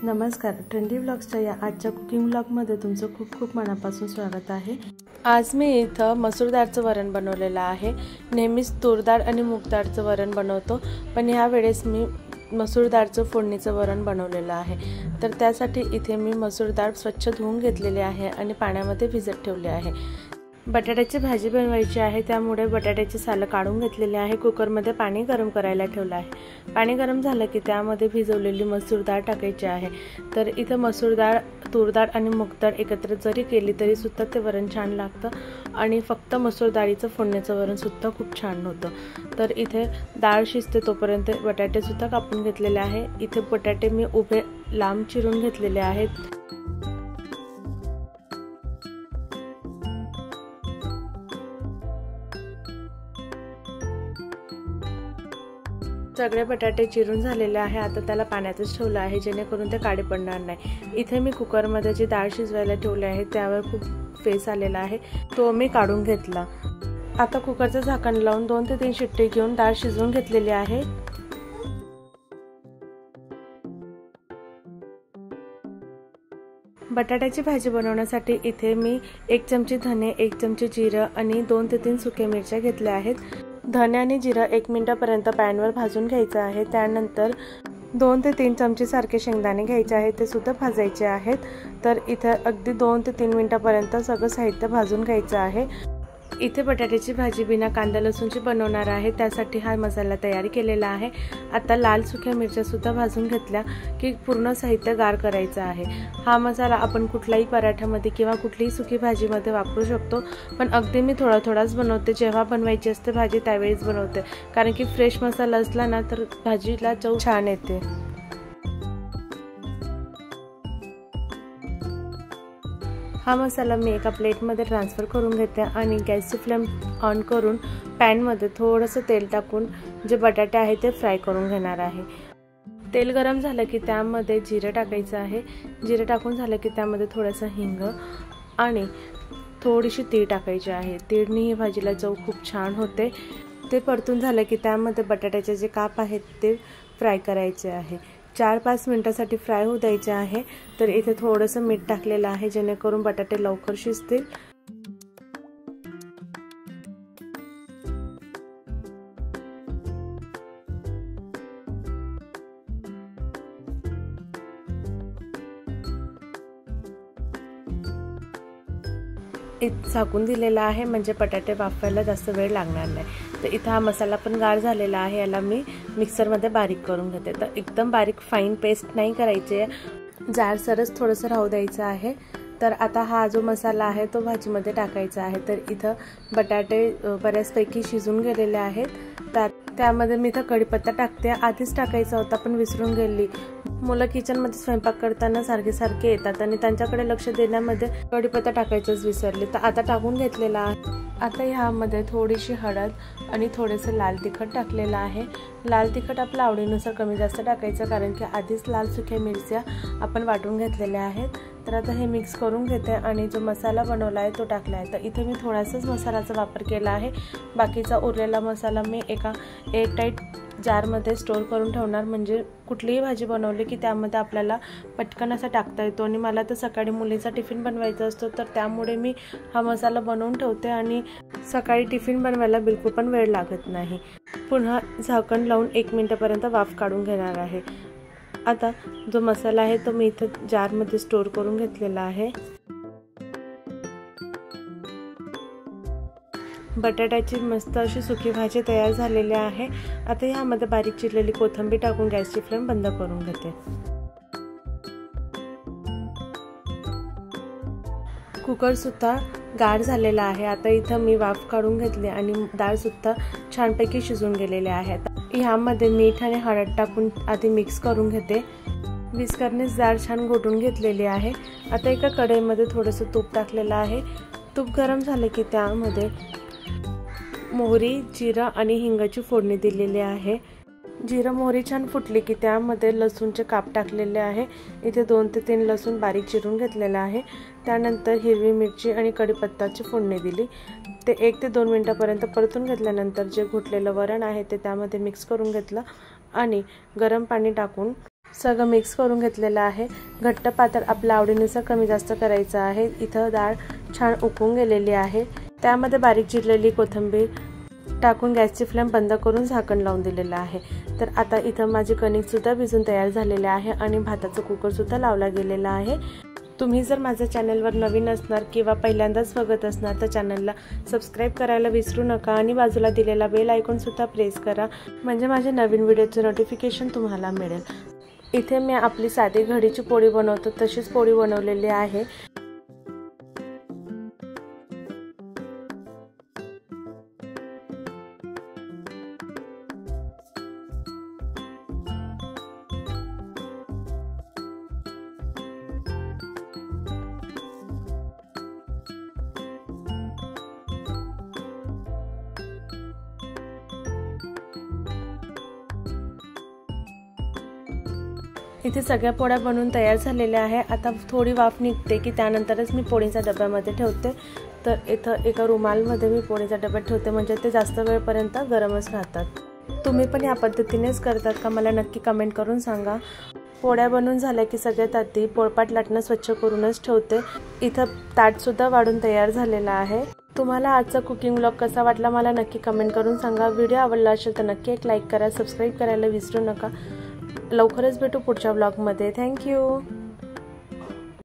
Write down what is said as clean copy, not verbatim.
नमस्कार, ट्रेंडी व्लॉग्सच्या या आजच्या कुकिंग व्लॉगमध्ये तुमचं खूप खूप मनापासून स्वागत आहे। आज मी इथं मसूर डाळचं वरण बनवलेलं आहे। नेहमीच तूर डाळ आणि मूग डाळचं वरण बनवतो, पण ह्या वेळेस मी मसूर डाळचं फोडणीचं वरण बनवलेलं आहे। तर त्यासाठी इथे मी मसूर डाळ स्वच्छ धुवून घेतलेली आहे आणि पाण्यामध्ये भिजत ठेवले आहे। बटाट्याची भाजी बनवायची आहे, त्यामुळे बटाट्याची सालं काढून घेतलेली आहे। कुकरमध्ये पाणी गरम करायला ठेवलं आहे। पाणी गरम झालं की त्यामध्ये भिजवलेली मसूर डाळ टाकायची आहे। तर इथं मसूर डाळ, तूर डाळ आणि मूग डाळ एकत्र जरी केली तरी सुद्धा ते वरण छान लागतं आणि फक्त मसूर डाळीचं फोडणीचं वरण सुद्धा खूप छान होतं। तर इथे डाळ शिजते तोपर्यंत बटाटे सुद्धा कापून घेतलेले आहे। इथे बटाटे मी उभे लांब चिरून घेतलेले आहेत। सगळे बटाटे चिरून झालेले आहे। आता त्याला पाण्यातच ठेवलं आहे जेणेकरून ते काळे पडणार नाही। इथे मी कुकरमध्ये जी डाळ शिजवायला ठेवली आहे त्यावर खूप फेस आलेला आहे, तो मी काढून घेतला। आता कुकरचं झाकण लावून 2 ते 3 शिट्टी घेऊन डाळ शिजवून घेतलेली आहे। बटाट्याची भाजी बनवण्यासाठी इथे मी 1 चमची धने, 1 चमची जिरं आणि 2 ते 3 सुक्या मिरच्या घेतल्या आहेत। धने आणि जिरं 1 मिनिटापर्यंत पॅनवर भाजून घ्यायचं आहे। त्यानंतर 2 ते 3 चमचे सारखे शेंगदाणे घ्यायचे आहेत, ते सुद्धा भाजायचे आहेत। तर इथे अगदी 2 ते 3 मिनिटापर्यंत सगळं साहित्य भाजून घ्यायचं आहे। इथे बटाट्याची भाजी बिना कांदा लसूणची बनवणार आहे, त्यासाठी हा मसाला तयार केलेला आहे। आता लाल सुक्या मिरच्या सुद्धा भाजून घेतल्या की पूर्ण साहित्य गार करायचं आहे। हा मसाला आपण कुठल्याही पराठ्यामध्ये किंवा कुठलीही सुकी भाजीमध्ये वापरू शकतो, पण अगदी मी थोडाच बनवते। जेव्हा बनवायची असते भाजी त्यावेळेस बनवते, कारण की फ्रेश मसाला असला ना तर भाजीला चव छान येते। हा मसाला मी एका प्लेटमध्ये ट्रान्सफर करून घेते आणि गॅसची फ्लेम ऑन करून पॅनमध्ये थोडंसं तेल टाकून जे बटाटे आहे ते फ्राय करून घेणार आहे। तेल गरम झालं की त्यामध्ये जिरं टाकायचं आहे। जिरं टाकून झालं की त्यामध्ये थोडंसं हिंग आणि थोडीशी तीळ टाकायची आहे। तीळनी ही भाजीला चव खूप छान होते। ते परतून झालं की त्यामध्ये बटाट्याचे जे काप आहेत ते फ्राय करायचे आहे। 4-5 मिनिटांसाठी फ्राय होऊ द्यायचे आहे। तर इथे थोडंसं मीठ टाकलेलं आहे जेणेकरून बटाटे लवकर शिजतील। झाकून दिलेला आहे म्हणजे बटाटे वाफवायला जास्त वेळ लागणार नाही। तर इथं हा मसाला पण गार झालेला आहे, याला मी मिक्सरमध्ये बारीक करून घेते। तर एकदम बारीक फाईन पेस्ट नाही करायची आहे, जाडसरच थोडंसं राहू द्यायचं आहे। तर आता हा जो मसाला आहे तो भाजीमध्ये टाकायचा आहे। तर इथं बटाटे बऱ्याचपैकी शिजून गेलेले आहेत। त्यामध्ये मी इथं कढीपत्ता टाकते। आधीच टाकायचा होता पण विसरून गेली। मुलं किचनमध्ये स्वयंपाक करताना सारखे येतात आणि त्यांच्याकडे लक्ष देण्यामध्ये कढीपत्ता टाकायचंच विसरले, तर आता टाकून घेतलेला आहे। आता ह्यामध्ये थोडीशी हळद आणि थोडेसे लाल तिखट टाकलेलं आहे। लाल तिखट आपल्या आवडीनुसार कमी जास्त टाकायचं, कारण की आधीच लाल सुक्या मिरच्या आपण वाटून घेतलेल्या आहेत। तर आता हे मिक्स करून घेते आणि जो मसाला बनवला आहे तो टाकला आहे। तर इथे मी थोडासाच मसाल्याचा वापर केला आहे, बाकीचा उरलेला मसाला मी एका एअरटाईट जारमध्ये स्टोर करून ठेवणार, म्हणजे कुठलीही भाजी बनवली की त्यामध्ये आपल्याला पटकन असं टाकता येतो। आणि मला तर सकाळी मुलीचा टिफिन बनवायचा असतो, तर त्यामुळे मी हा मसाला बनवून ठेवते आणि सकाळी टिफिन बनवायला बिलकुल पण वेळ लागत नाही। पुन्हा झाकण लावून 1 मिनिटापर्यंत वाफ काढून घेणार आहे। आता जो मसाला आहे तो मी इथं जारमध्ये स्टोर करून घेतलेला आहे। बटाट्याची मस्त अशी सुकी भाजी तयार झालेली आहे। आता ह्यामध्ये बारीक चिरलेली कोथिंबीर टाकून गॅसची फ्लेम बंद करून घेते। कुकर सुद्धा गार झालेला आहे। आता इथं मी वाफ काढून घेतली आणि डाळ सुद्धा छानपैकी शिजून गेलेले आहे। ह्यामध्ये मीठ आणि हळद टाकून आधी मिक्स करून घेते। विस्करने डाळ छान घोटून घेतलेली आहे। आता एका कढईमध्ये थोडंसं तूप टाकलेलं आहे। तूप गरम झाले की त्यामध्ये मोहरी, जिरं आणि हिंगाची फोडणी दिलेली आहे। जिरं मोहरी छान फुटली की त्यामध्ये लसूणचे काप टाकलेले आहे। इथे 2 ते 3 लसूण बारीक चिरून घेतलेला आहे। त्यानंतर हिरवी मिरची आणि कढीपत्त्याची फोडणी दिली। ते 1 ते 2 मिनिटापर्यंत परतून घेतल्यानंतर जे घोटलेलं वरण आहे ते त्यामध्ये मिक्स करून घेतलं आणि गरम पाणी टाकून सगळं मिक्स करून घेतलेलं आहे। घट्ट पातळ आपल्या आवडीनुसार कमी जास्त करायचं आहे। इथं डाळ छान उकळून गेलेली आहे। त्यामध्ये बारीक चिरलेली कोथिंबीर टाकून गॅसची फ्लेम बंद करून झाकण लावून दिलेलं आहे। तर आता इथं माझी कणिक सुद्धा भिजून तयार झालेली आहे आणि भाताचा कुकर सुद्धा लावला गेलेला आहे। तुम्ही जर माझ्या चॅनलवर नवीन असणार किंवा पहिल्यांदाच बघत असणार तर चॅनलला सबस्क्राइब करायला विसरू नका आणि बाजूला दिलेला बेल आयकॉन सुद्धा प्रेस करा, म्हणजे माझे नवीन व्हिडिओचे नोटिफिकेशन तुम्हाला मिळेल। इथे मी आपली साधी घडीची पोळी बनवतो तशीच पोळी बनवलेली आहे। इथे सगळ्या पोळ्या बनवून तयार झालेल्या आहे। आता थोडी वाफ निघते की त्यानंतरच मी पोळीचा डब्यामध्ये ठेवते। तर इथं एका रुमालमध्ये मी पोळीचा डब्यात ठेवते, म्हणजे ते जास्त वेळपर्यंत गरमच राहतात। तुम्ही पण या पद्धतीनेच करतात का मला नक्की कमेंट करून सांगा। पोळ्या बनवून झाल्या की सगळ्यात आधी पोळपाट लाटणं स्वच्छ करूनच ठेवते। इथं ताट सुद्धा वाढून तयार झालेला आहे। तुम्हाला आजचा कुकिंग व्लॉग कसा वाटला मला नक्की कमेंट करून सांगा। व्हिडिओ आवडला असेल तर नक्की एक लाईक करा, सबस्क्राइब करायला विसरू नका। लवकरच भेटू पुढच्या व्लॉगमध्ये। थँक्यू।